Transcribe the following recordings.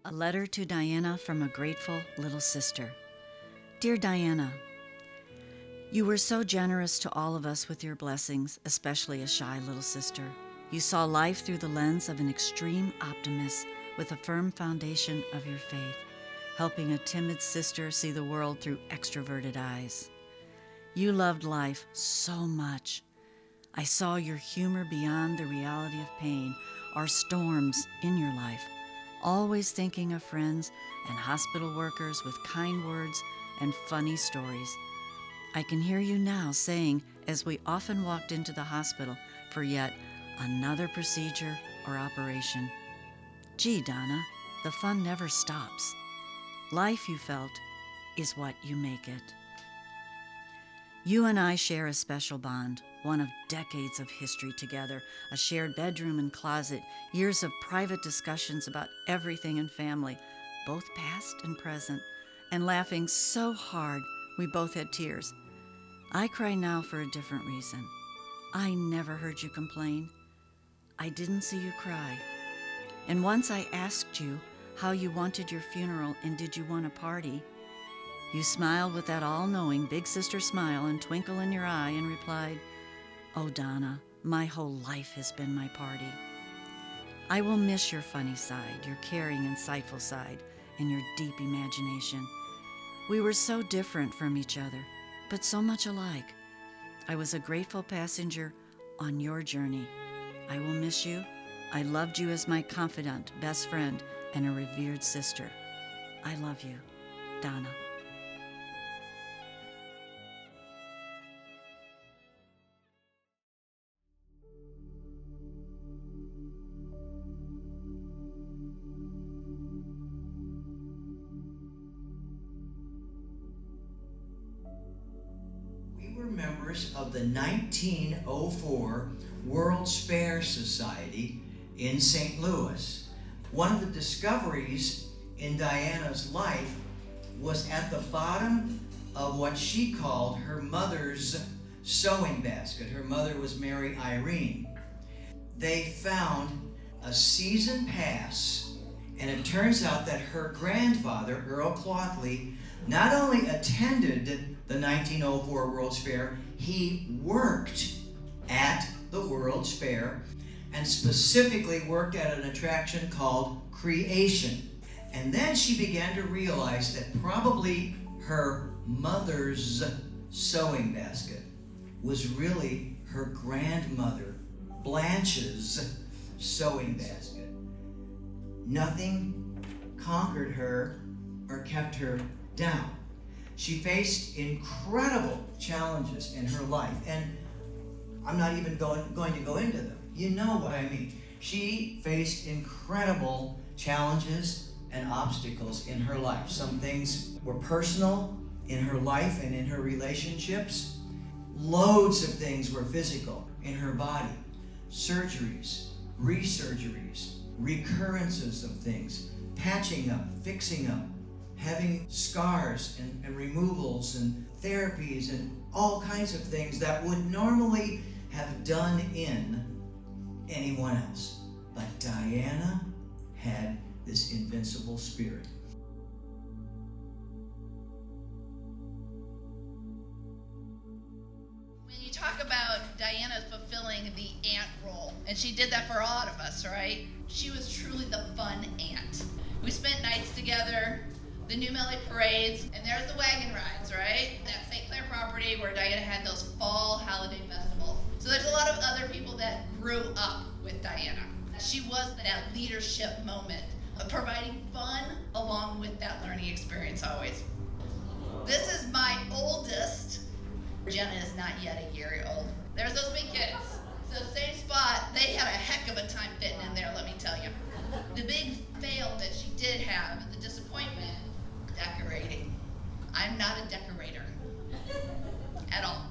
A letter to Diana from a grateful little sister. Dear Diana, you were so generous to all of us with your blessings, especially a shy little sister. You saw life through the lens of an extreme optimist with a firm foundation of your faith, helping a timid sister see the world through extroverted eyes. You loved life so much. I saw your humor beyond the reality of pain, our storms in your life, always thinking of friends and hospital workers with kind words and funny stories. I can hear you now saying, as we often walked into the hospital for yet another procedure or operation, "Gee, Donna, the fun never stops." Life, you felt, is what you make it. You and I share a special bond, one of decades of history together, a shared bedroom and closet, years of private discussions about everything in family, both past and present, and laughing so hard we both had tears. I cry now for a different reason. I never heard you complain. I didn't see you cry. And once I asked you how you wanted your funeral and did you want a party, you smiled with that all-knowing big sister smile and twinkle in your eye and replied, "Oh, Donna, my whole life has been my party." I will miss your funny side, your caring, insightful side, and your deep imagination. We were so different from each other, but so much alike. I was a grateful passenger on your journey. I will miss you. I loved you as my confidant, best friend, and a revered sister. I love you, Donna. We were members of the 1904 World's Fair Society in St. Louis. One of the discoveries in Diana's life was at the bottom of what she called her mother's sewing basket. Her mother was Mary Irene. They found a season pass, and it turns out that her grandfather, Earl Clothley, not only attended the 1904 World's Fair, he worked at the World's Fair, and specifically worked at an attraction called Creation. And then she began to realize that probably her mother's sewing basket was really her grandmother, Blanche's sewing basket. Nothing conquered her or kept her down. She faced incredible challenges in her life, and I'm not even going to go into them. You know what I mean. She faced incredible challenges and obstacles in her life. Some things were personal in her life and in her relationships. Loads of things were physical in her body. Surgeries, resurgeries, recurrences of things, patching up, fixing up, having scars and removals and therapies and all kinds of things that would normally have done in anyone else. But Diana had this invincible spirit. When you talk about Diana fulfilling the aunt role, and she did that for a lot of us, right? She was truly the fun aunt. We spent nights together, the New Melly parades, and there's the wagon rides, right? That St. Clair property where Diana had those fall holiday festivals. So there's a lot of other people that grew up with Diana. She was that leadership moment of providing fun along with that learning experience always. This is my oldest. Jenna is not yet a year old. There's those big kids. So same spot, they had a heck of a time fitting in there, let me tell you. The big fail that she did have, the disappointment, decorating. I'm not a decorator at all.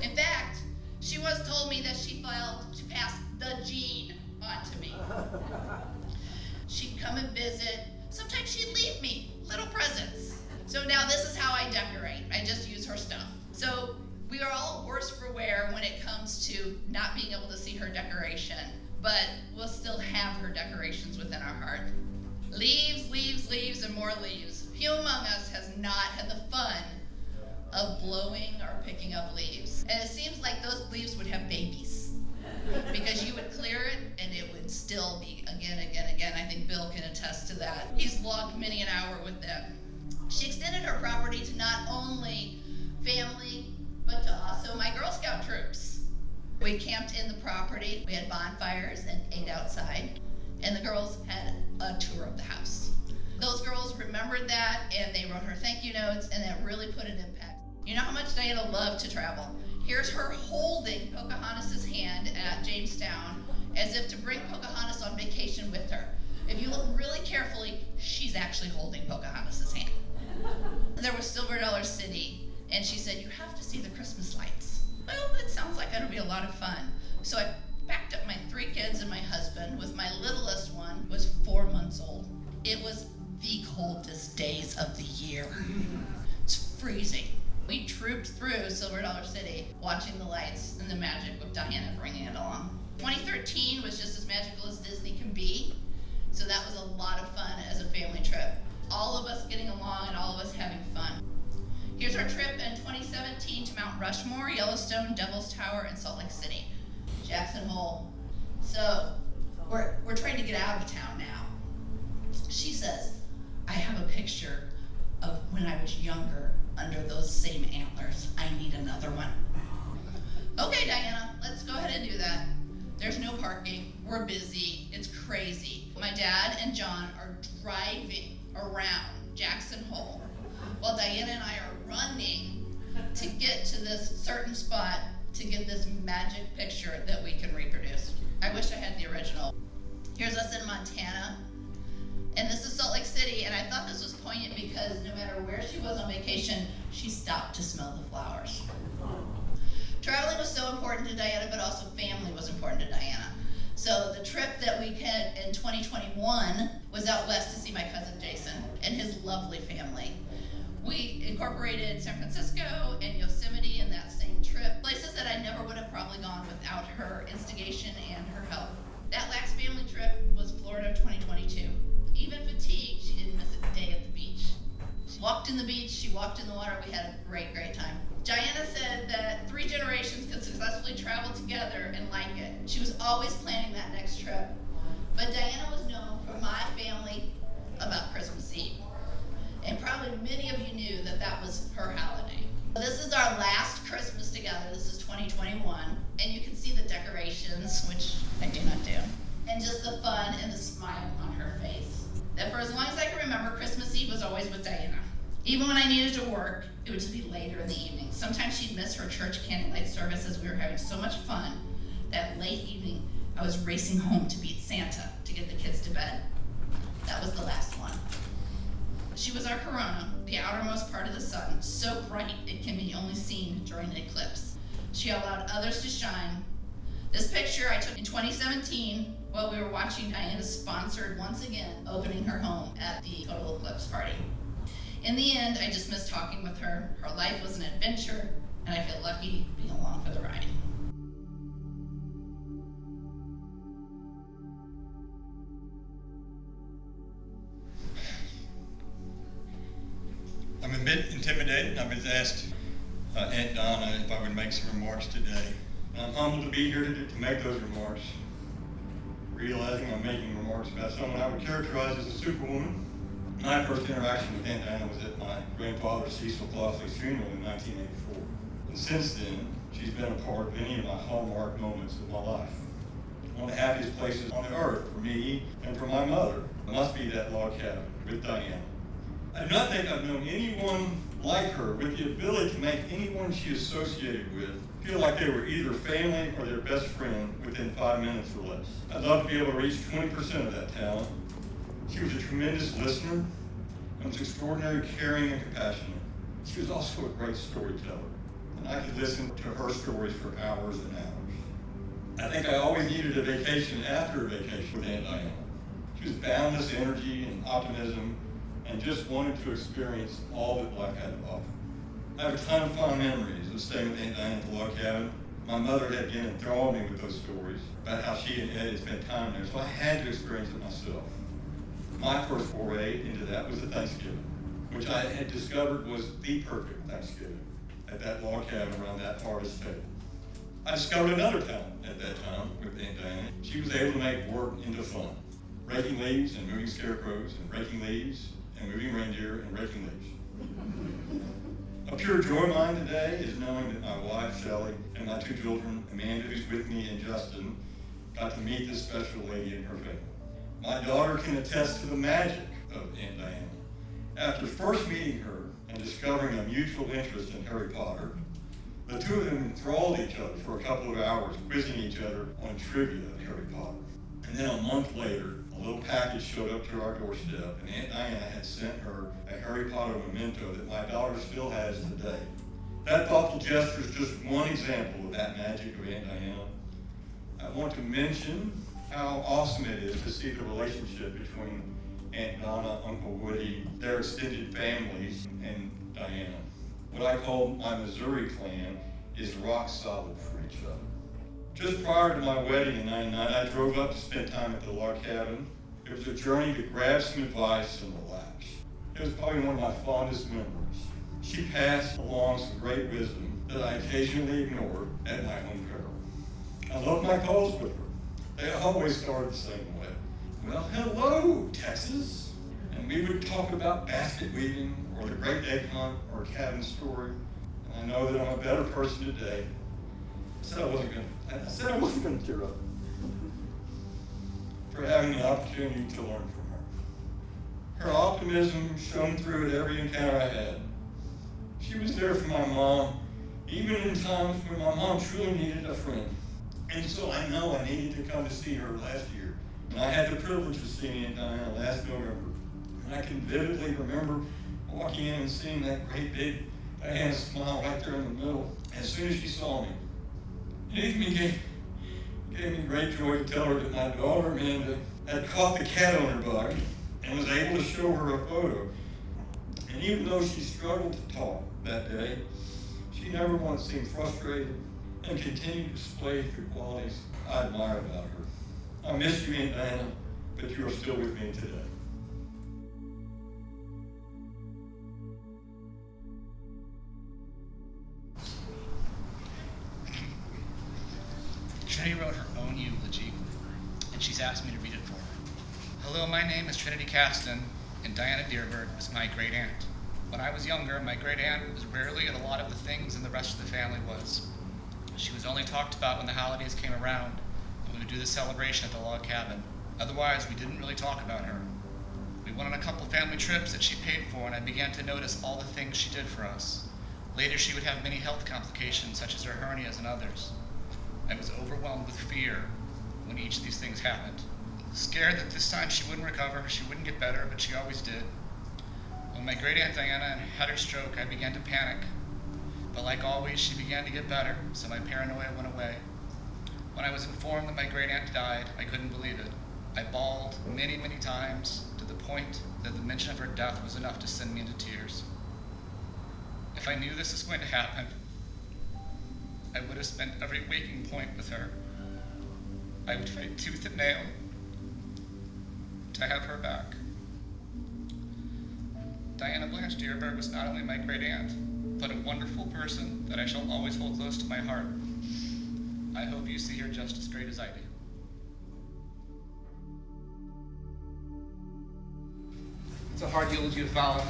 In fact, she once told me that she failed to pass the gene on to me. She'd come and visit. Sometimes she'd leave me little presents. So now this is how I decorate. I just use her stuff. So we are all worse for wear when it comes to not being able to see her decoration, but we'll still have her decorations within our heart. Leaves, leaves, leaves, and more leaves. Few among us has not had the fun of blowing or picking up leaves. And it seems like those leaves would have babies. Because you would clear it and it would still be again. I think Bill can attest to that. He's logged many an hour with them. She extended her property to not only family, but to also my Girl Scout troops. We camped in the property, we had bonfires and ate outside, and the girls had a tour of the house. Those girls remembered that, and they wrote her thank you notes, and that really put an impact. You know how much Diana loved to travel. Here's her holding Pocahontas' hand at Jamestown as if to bring Pocahontas on vacation with her. If you look really carefully, she's actually holding Pocahontas' hand. There was Silver Dollar City, and she said, you have to see the Christmas lights. Well, that sounds like it'll be a lot of fun. So I packed up my 3 kids and my husband, with my littlest one was 4 months old. It was the coldest days of the year. It's freezing. We trooped through Silver Dollar City, watching the lights and the magic with Diana bringing it along. 2013 was just as magical as Disney can be, so that was a lot of fun as a family trip. All of us getting along and all of us having fun. Here's our trip in 2017 to Mount Rushmore, Yellowstone, Devil's Tower, and Salt Lake City. Jackson Hole. So, we're trying to get out of town now. She says, I have a picture of when I was younger under those same antlers. I need another one. Okay, Diana, let's go ahead and do that. There's no parking. We're busy. It's crazy. My dad and John are driving around Jackson Hole while Diana and I are running to get to this certain spot to get this magic picture that we can reproduce. I wish I had the original. Here's us in Montana, and this is Salt Lake City, and I thought this was poignant because no matter where she was on vacation, she stopped to smell the flowers. Traveling was so important to Diana, but also family was important to Diana. So the trip that we had in 2021 was out west to see my cousin Jason and his lovely family. We incorporated San Francisco and Yosemite in that same trip, places that I never would have probably gone without her instigation and her help. That last family trip was Florida 2022. Even fatigued, she didn't miss a day at the beach. She walked in the beach, she walked in the water, we had a great time. Diana said that 3 generations could successfully travel together and like it. She was always planning that next trip. But Diana was known for my family about Christmas Eve. And probably many of you knew that that was her holiday. This is our last Christmas together. This is 2021. And you can see the decorations, which I do not do. And just the fun and the smile on her face. That for as long as I can remember, Christmas Eve was always with Diana. Even when I needed to work, it would just be later in the evening. Sometimes she'd miss her church candlelight service as we were having so much fun that late evening I was racing home to beat Santa to get the kids to bed. That was the last one. She was our corona, the outermost part of the sun, so bright it can be only seen during an eclipse. She allowed others to shine. This picture I took in 2017 while we were watching Diana sponsored once again opening her home at the total eclipse party. In the end, I just missed talking with her. Her life was an adventure, and I feel lucky being along for the ride. I'm a bit intimidated. I've been asked Aunt Donna if I would make some remarks today. I'm humbled to be here to make those remarks, realizing I'm making remarks about someone I would characterize as a superwoman. My first interaction with Aunt Diana was at my grandfather Cecil Clausley's funeral in 1984. And since then, she's been a part of many of my hallmark moments of my life. One of the happiest places on the earth for me and for my mother must be that log cabin with Diana. I do not think I've known anyone like her with the ability to make anyone she associated with feel like they were either family or their best friend within 5 minutes or less. I'd love to be able to reach 20% of that talent. She was a tremendous listener and was extraordinarily caring and compassionate. She was also a great storyteller, and I could listen to her stories for hours and hours. I think I always needed a vacation after a vacation with Aunt Diana. She was boundless energy and optimism and just wanted to experience all that life had to offer. I have a ton of fond memories of staying with Aunt Diana at the log cabin. My mother had again enthralled me with those stories about how she and Ed had spent time there, so I had to experience it myself. My first foray into that was at Thanksgiving, which I had discovered was the perfect Thanksgiving at that log cabin around that harvest table. I discovered another talent at that time with Aunt Diana. She was able to make work into fun. Raking leaves and moving scarecrows, and raking leaves and moving reindeer and raking leaves. A pure joy of mine today is knowing that my wife, Shelley, and my two children, Amanda, who's with me, and Justin, got to meet this special lady and her family. My daughter can attest to the magic of Aunt Diana. After first meeting her and discovering a mutual interest in Harry Potter, the two of them enthralled each other for a couple of hours, quizzing each other on trivia of Harry Potter. And then a month later, a little package showed up to our doorstep, and Aunt Diana had sent her a Harry Potter memento that my daughter still has today. That thoughtful gesture is just one example of that magic of Aunt Diana. I want to mention how awesome it is to see the relationship between Aunt Donna, Uncle Woody, their extended families, and Diana. What I call my Missouri clan is rock solid for each other. Just prior to my wedding in '99, I drove up to spend time at the log cabin. It was a journey to grab some advice and relax. It was probably one of my fondest memories. She passed along some great wisdom that I occasionally ignored at my own peril. I loved my calls with her. They always started the same way. Well, hello, Texas. And we would talk about basket weaving or the great egg hunt or a cabin story. And I know that I'm a better person today. I said I wasn't going to tear up for having the opportunity to learn from her. Her optimism shone through at every encounter I had. She was there for my mom, even in times when my mom truly needed a friend. And so I know I needed to come to see her last year. And I had the privilege of seeing Aunt Diana last November. And I can vividly remember walking in and seeing that great big Diana smile right there in the middle as soon as she saw me. It even gave me great joy to tell her that my daughter Amanda had caught the cat owner bug and was able to show her a photo. And even though she struggled to talk that day, she never once seemed frustrated and continued to display the qualities I admire about her. I miss you, Aunt Diana, but you are still with me today. Trinity wrote her own eulogy, and she's asked me to read it for her. Hello, my name is Trinity Caston, and Diana Dierberg was my great aunt. When I was younger, my great aunt was rarely at a lot of the things and the rest of the family was. She was only talked about when the holidays came around and we would do the celebration at the log cabin. Otherwise, we didn't really talk about her. We went on a couple family trips that she paid for, and I began to notice all the things she did for us. Later, she would have many health complications, such as her hernias and others. I was overwhelmed with fear when each of these things happened. Scared that this time she wouldn't recover, she wouldn't get better, but she always did. When my great aunt Diana had her stroke, I began to panic. But like always, she began to get better, so my paranoia went away. When I was informed that my great aunt died, I couldn't believe it. I bawled many, many times to the point that the mention of her death was enough to send me into tears. If I knew this was going to happen, I would have spent every waking point with her. I would fight tooth and nail to have her back. Diana Blanche Dierberg was not only my great aunt, but a wonderful person that I shall always hold close to my heart. I hope you see her just as great as I do. It's a hard eulogy to follow.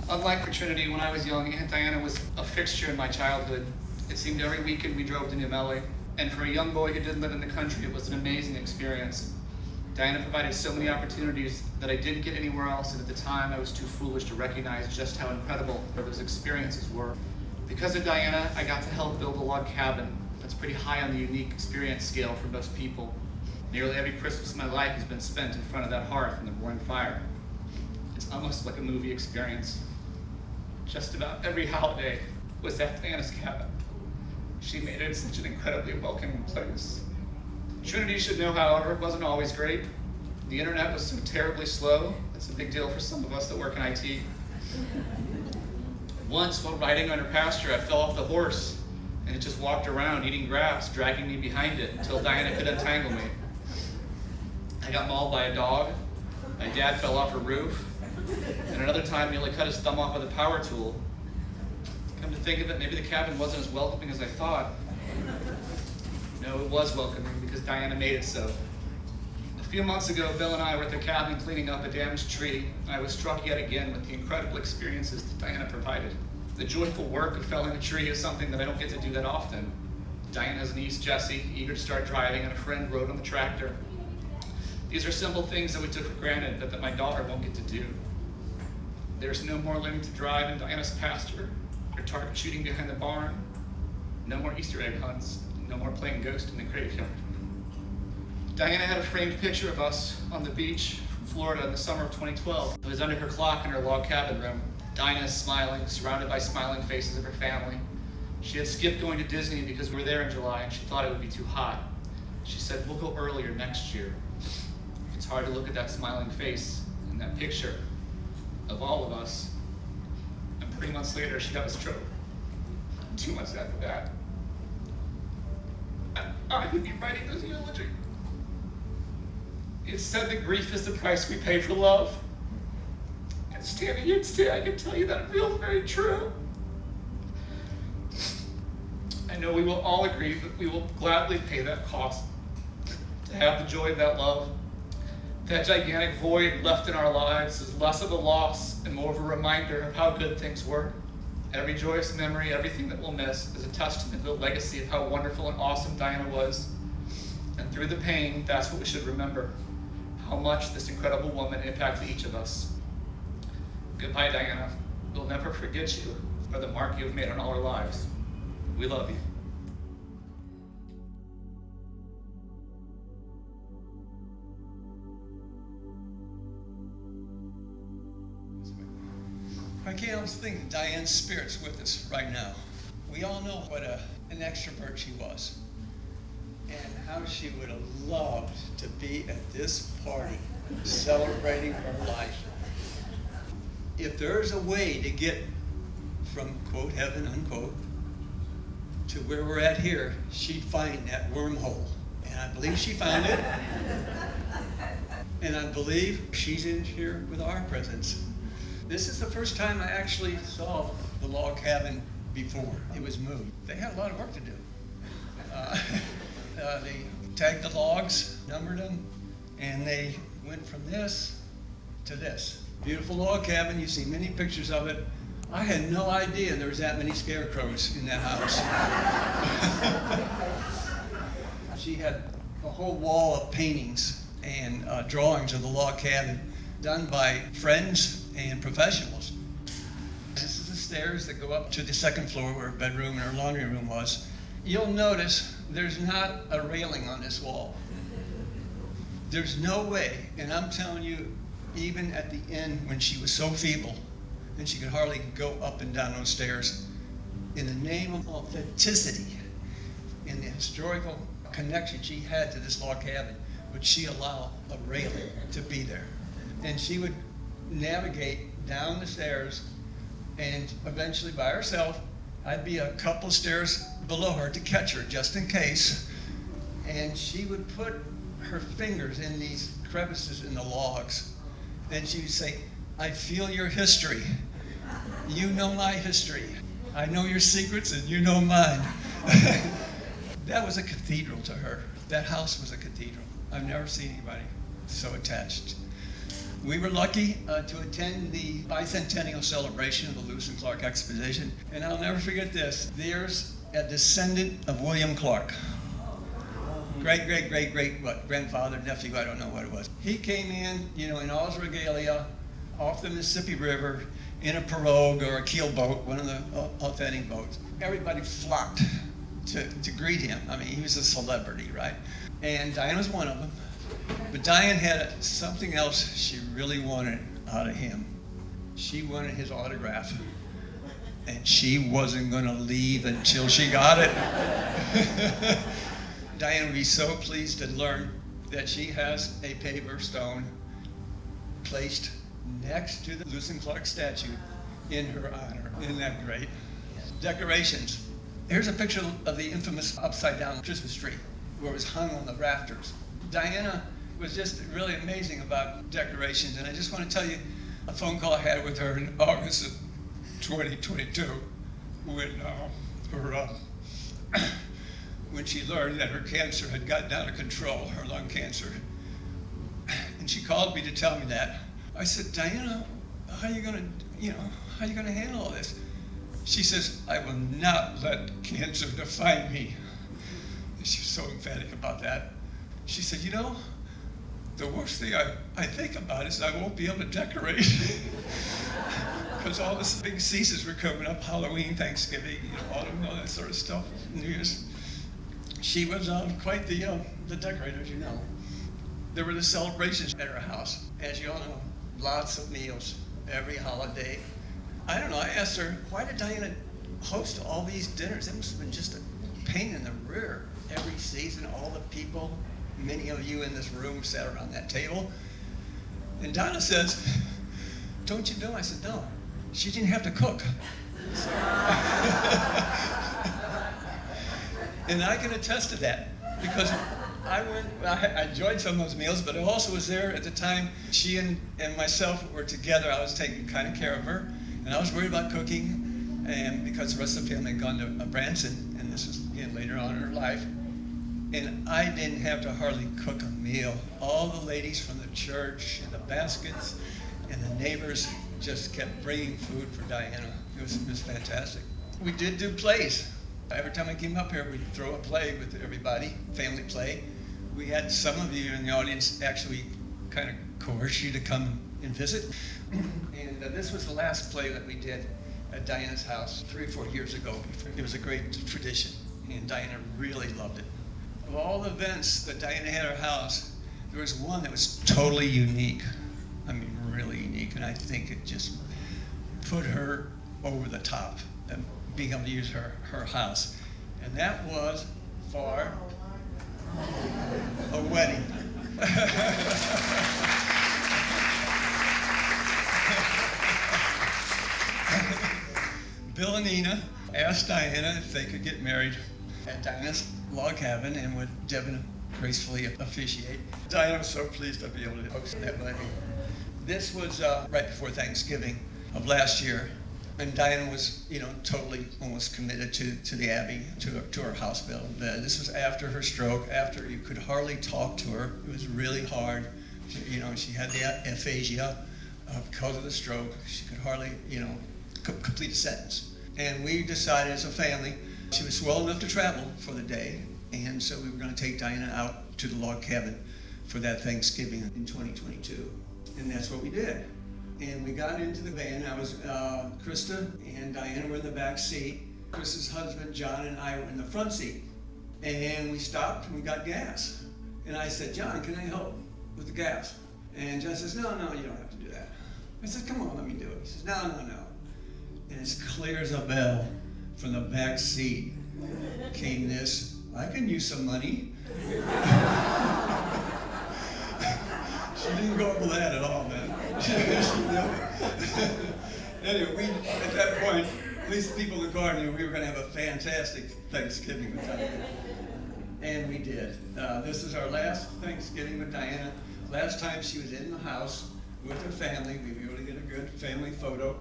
Unlike for Trinity, when I was young, Aunt Diana was a fixture in my childhood. It seemed every weekend we drove to New Melly, and for a young boy who didn't live in the country, it was an amazing experience. Diana provided so many opportunities that I didn't get anywhere else, and at the time I was too foolish to recognize just how incredible those experiences were. Because of Diana, I got to help build a log cabin that's pretty high on the unique experience scale for most people. Nearly every Christmas of my life has been spent in front of that hearth in the roaring fire. It's almost like a movie experience. Just about every holiday was at Diana's cabin. She made it such an incredibly welcoming place. Trinity should know, however, it wasn't always great. The internet was so terribly slow. It's a big deal for some of us that work in IT. Once, while riding on her pasture, I fell off the horse, and it just walked around eating grass, dragging me behind it until Diana could untangle me. I got mauled by a dog, My dad fell off a roof, and another time nearly cut his thumb off with a power tool. Come to think of it, maybe the cabin wasn't as welcoming as I thought. No, it was welcoming because Diana made it so. A few months ago, Bill and I were at the cabin cleaning up a damaged tree. I was struck yet again with the incredible experiences that Diana provided. The joyful work of felling a tree is something that I don't get to do that often. Diana's niece, Jessie, eager to start driving, and a friend rode on the tractor. These are simple things that we took for granted that my daughter won't get to do. There's no more learning to drive in Diana's pasture, or target shooting behind the barn, no more Easter egg hunts, no more playing ghost in the graveyard. Diana had a framed picture of us on the beach from Florida in the summer of 2012. It was under her clock in her log cabin room. Dinah is smiling, surrounded by smiling faces of her family. She had skipped going to Disney because we were there in July and she thought it would be too hot. She said, we'll go earlier next year. It's hard to look at that smiling face and that picture of all of us. And 3 months later, she got a stroke. 2 months after that, I would be writing this eulogy. It said that grief is the price we pay for love. And standing here today, I can tell you that it feels very true. I know we will all agree that we will gladly pay that cost to have the joy of that love. That gigantic void left in our lives is less of a loss and more of a reminder of how good things were. Every joyous memory, everything that we'll miss, is a testament to the legacy of how wonderful and awesome Diana was. And through the pain, that's what we should remember, how much this incredible woman impacted each of us. Goodbye, Diana. We'll never forget you or the mark you have made on all our lives. We love you. I can't help think that Diane's spirit's with us right now. We all know what an extrovert she was and how she would have loved to be at this party celebrating her life. If there's a way to get from, quote, heaven, unquote, to where we're at here, she'd find that wormhole. And I believe she found it. And I believe she's in here with our presence. This is the first time I actually saw the log cabin before it was moved. They had a lot of work to do. They tagged the logs, numbered them, and they went from this to this. Beautiful log cabin, you've seen many pictures of it. I had no idea there was that many scarecrows in that house. She had a whole wall of paintings and drawings of the log cabin done by friends and professionals. This is the stairs that go up to the second floor where her bedroom and her laundry room was. You'll notice there's not a railing on this wall. There's no way, and I'm telling you, even at the end when she was so feeble and she could hardly go up and down those stairs, in the name of authenticity, in the historical connection she had to this log cabin, would she allow a railing to be there. And she would navigate down the stairs, and eventually by herself, I'd be a couple stairs below her to catch her just in case. And she would put her fingers in these crevices in the logs. And she would say, I feel your history. You know my history. I know your secrets and you know mine. That was a cathedral to her. That house was a cathedral. I've never seen anybody so attached. We were lucky to attend the bicentennial celebration of the Lewis and Clark Exposition, and I'll never forget this. There's a descendant of William Clark. Grandfather, nephew, I don't know what it was. He came in, in all his regalia, off the Mississippi River, in a pirogue or a keelboat, one of the authentic boats. Everybody flocked to greet him. I mean, he was a celebrity, right? And Diane was one of them. But Diane had something else she really wanted out of him. She wanted his autograph. And she wasn't going to leave until she got it. Diane would be so pleased to learn that she has a paver stone placed next to the Lewis and Clark statue in her honor. Isn't that great? Decorations. Here's a picture of the infamous upside down Christmas tree where it was hung on the rafters. Diana was just really amazing about decorations. And I just want to tell you a phone call I had with her in August of 2022 when she learned that her cancer had gotten out of control, her lung cancer. And she called me to tell me that. I said, Diana, how are you gonna handle all this? She says, I will not let cancer define me. And she was so emphatic about that. She said, you know, the worst thing I think about is I won't be able to decorate. Because all the big seasons were coming up, Halloween, Thanksgiving, autumn, all that sort of stuff, New Year's. She was quite the decorator, as you know. There were the celebrations at her house. As you all know, lots of meals every holiday. I don't know, I asked her, why did Diana host all these dinners? It must have been just a pain in the rear. Every season, all the people, many of you in this room sat around that table. And Donna says, don't you know? I said, no, she didn't have to cook. So, and I can attest to that, because I enjoyed some of those meals, but I also was there at the time she and myself were together. I was taking kind of care of her, and I was worried about cooking, and because the rest of the family had gone to Branson, and this was again later on in her life, and I didn't have to hardly cook a meal. All the ladies from the church and the baskets and the neighbors just kept bringing food for Diana. It was fantastic. We did do plays. Every time I came up here, we'd throw a play with everybody, family play. We had some of you in the audience actually kind of coerce you to come and visit. And this was the last play that we did at Diana's house 3 or 4 years ago. It was a great tradition, and Diana really loved it. Of all the events that Diana had at her house, there was one that was totally unique. I mean, really unique, and I think it just put her over the top, being able to use her house. And that was for a wedding. Bill and Nina asked Diana if they could get married at Diana's log cabin, and would Devin gracefully officiate. Diana was so pleased to be able to host that wedding. This was right before Thanksgiving of last year, and Diana was, totally almost committed to the Abbey, to her house bill. This was after her stroke, after you could hardly talk to her. It was really hard. She had the aphasia because of the stroke. She could hardly, complete a sentence. And we decided as a family, she was well enough to travel for the day, and so we were going to take Diana out to the log cabin for that Thanksgiving in 2022. And that's what we did. And we got into the van. I was, Krista and Diana were in the back seat. Krista's husband, John, and I were in the front seat. And we stopped and we got gas. And I said, John, can I help with the gas? And John says, no, you don't have to do that. I said, come on, let me do it. He says, no. And as clear as a bell from the back seat came this, I can use some money. She didn't go for that at all, man. Anyway, at that point, at least the people in the car knew we were going to have a fantastic Thanksgiving with Diana. And we did. This is our last Thanksgiving with Diana. Last time she was in the house with her family. We were able to get a good family photo.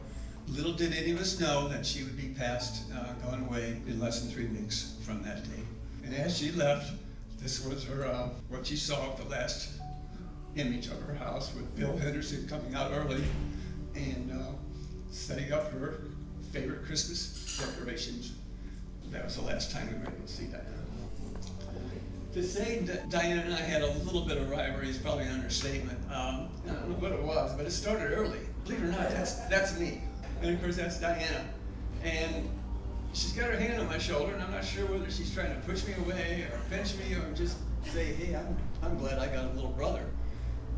Little did any of us know that she would be gone away in less than 3 weeks from that day. And as she left, this was her, what she saw, the last image of her house, with Bill Henderson coming out early and setting up her favorite Christmas decorations. That was the last time we were able to see Diana. To say that Diana and I had a little bit of rivalry is probably an understatement. I don't know what it was, but it started early. Believe it or not, that's me. And of course, that's Diana. And she's got her hand on my shoulder, and I'm not sure whether she's trying to push me away or pinch me or just say, hey, I'm glad I got a little brother.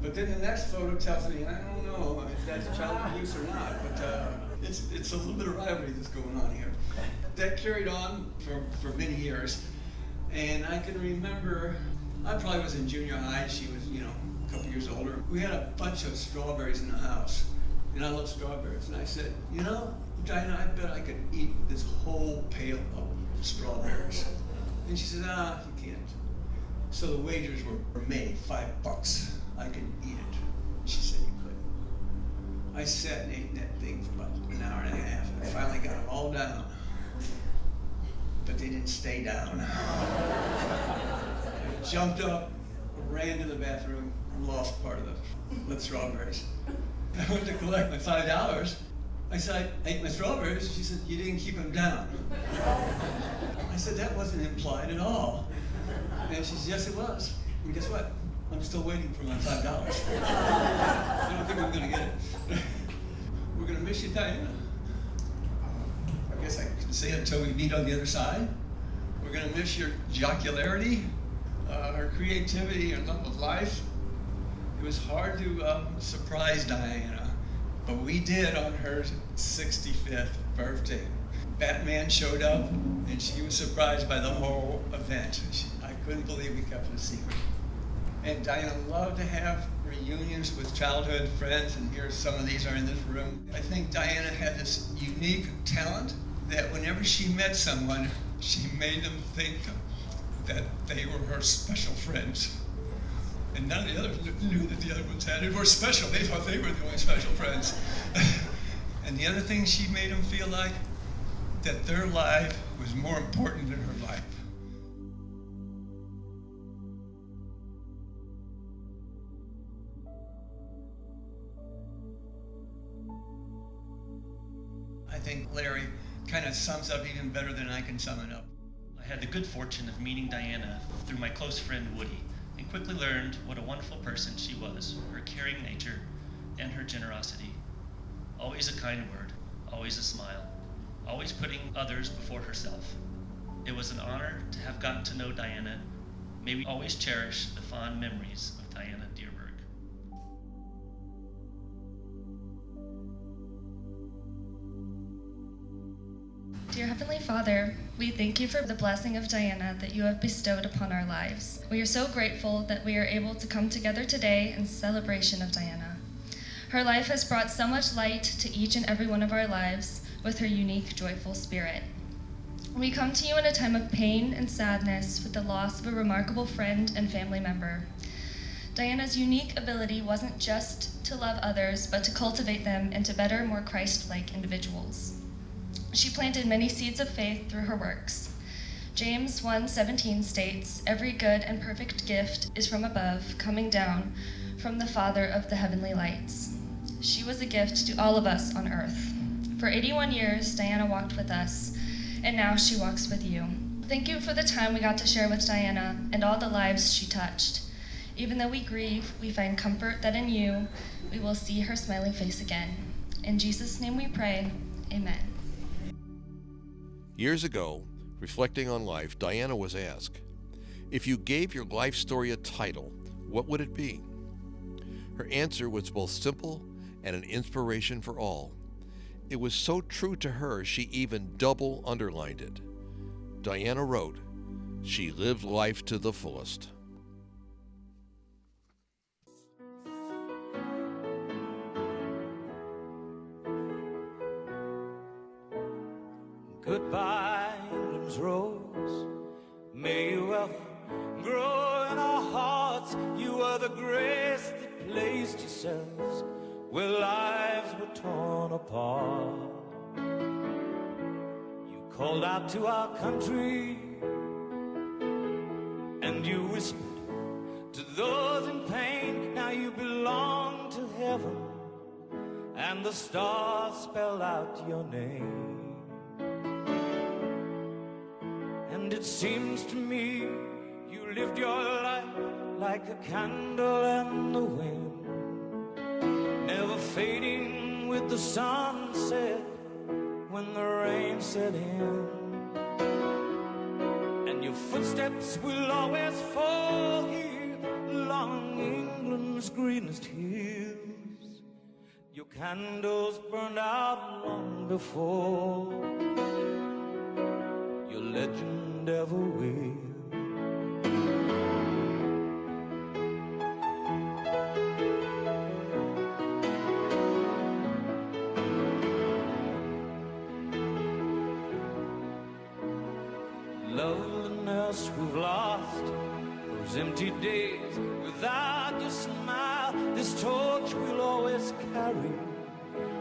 But then the next photo tells me, I don't know if that's child abuse or not, but it's a little bit of rivalry that's going on here. That carried on for many years. And I can remember, I probably was in junior high, she was, a couple years older. We had a bunch of strawberries in the house, and I love strawberries. And I said, Diana, I bet I could eat this whole pail of strawberries. And she said, you can't. So the wagers were made, $5. I could eat it. She said you couldn't. I sat and ate that thing for about an hour and a half, and I finally got them all down. But they didn't stay down. I jumped up, ran to the bathroom, and lost part of the strawberries. I went to collect my $5. I said, I ate my strawberries. She said, you didn't keep them down. I said, that wasn't implied at all. And she said, yes, it was. And guess what? I'm still waiting for my $5. I don't think I'm gonna get it. We're gonna miss you, Diana. I guess I can say it until we meet on the other side. We're gonna miss your jocularity, her creativity and love of life. It was hard to surprise Diana, but we did on her 65th birthday. Batman showed up, and she was surprised by the whole event. I couldn't believe we kept it a secret. And Diana loved to have reunions with childhood friends, and here some of these are in this room. I think Diana had this unique talent that whenever she met someone, she made them think that they were her special friends. And none of the others knew that the other ones had it. Were special. They thought they were the only special friends. And the other thing, she made them feel like that their life was more important than her life. I think Larry kind of sums up even better than I can sum it up. I had the good fortune of meeting Diana through my close friend Woody, and quickly learned what a wonderful person she was, her caring nature and her generosity. Always a kind word, always a smile, always putting others before herself. It was an honor to have gotten to know Diana. May we always cherish the fond memories of Diana Dierberg. Dear Heavenly Father, we thank you for the blessing of Diana that you have bestowed upon our lives. We are so grateful that we are able to come together today in celebration of Diana. Her life has brought so much light to each and every one of our lives with her unique, joyful spirit. We come to you in a time of pain and sadness with the loss of a remarkable friend and family member. Diana's unique ability wasn't just to love others, but to cultivate them into better, more Christ-like individuals. She planted many seeds of faith through her works. James 1:17 states, "Every good and perfect gift is from above, coming down from the Father of the heavenly lights." She was a gift to all of us on earth. For 81 years, Diana walked with us, and now she walks with you. Thank you for the time we got to share with Diana and all the lives she touched. Even though we grieve, we find comfort that in you, we will see her smiling face again. In Jesus' name we pray, amen. Years ago, reflecting on life, Diana was asked, if you gave your life story a title, what would it be? Her answer was both simple and an inspiration for all. It was so true to her, she even double underlined it. Diana wrote, "She lived life to the fullest." Goodbye, England's rose. May you ever grow in our hearts. You are the grace that placed yourselves where lives were torn apart. You called out to our country and you whispered to those in pain. Now you belong to heaven and the stars spell out your name. And it seems to me you lived your life like a candle in the wind, never fading with the sunset when the rain set in. And your footsteps will always fall here along England's greenest hills. Your candles burned out long before your legend ever will. Loveliness we've lost, though those empty days without your smile. This torch we'll always carry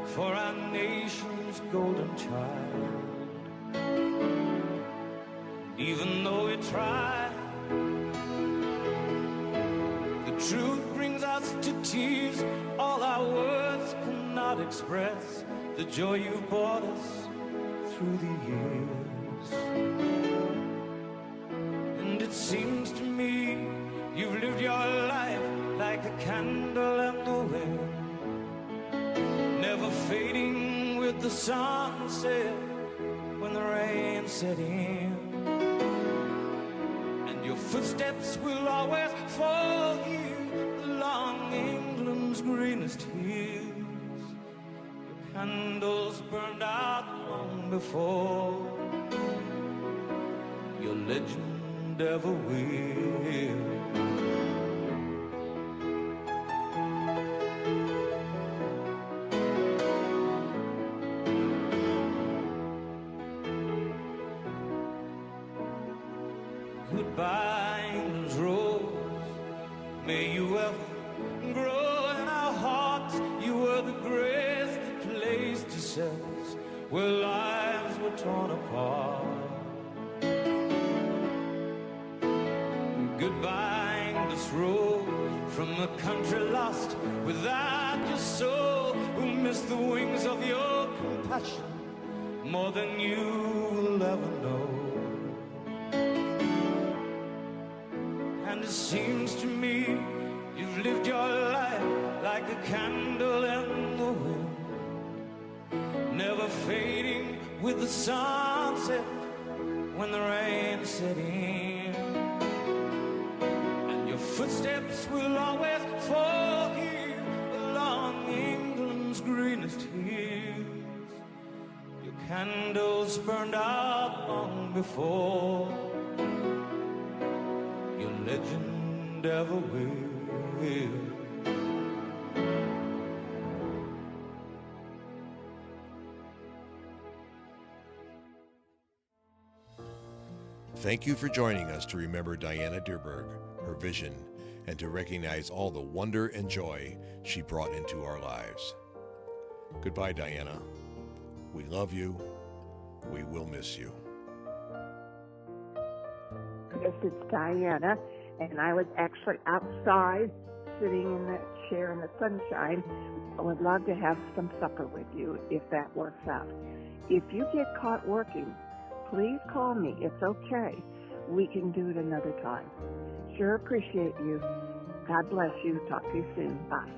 for our nation's golden child. Even though we try, the truth brings us to tears. All our words cannot express the joy you've brought us through the years. And it seems to me you've lived your life like a candle in the wind, never fading with the sunset when the rain set in. And your footsteps will always fall here along England's greenest hills. Your candles burned out long before your legend ever will. Goodbye, England's rose. May you ever grow in our hearts. You were the grace that placed yourselves where lives were torn apart. Goodbye, English rose, from a country lost without your soul, who missed the wings of your compassion more than you will ever know. And it seems to me you've lived your life like a candle in the wind, never fading with the sunset when the rain set in. And your footsteps will always fall here along England's greenest hills. Your candles burned out long before your legend ever will. Thank you for joining us to remember Diana Dierberg, her vision, and to recognize all the wonder and joy she brought into our lives. Goodbye, Diana. We love you. We will miss you. Yes, it's Diana, and I was actually outside sitting in that chair in the sunshine. I would love to have some supper with you if that works out. If you get caught working, please call me. It's okay. We can do it another time. Sure appreciate you. God bless you. Talk to you soon. Bye.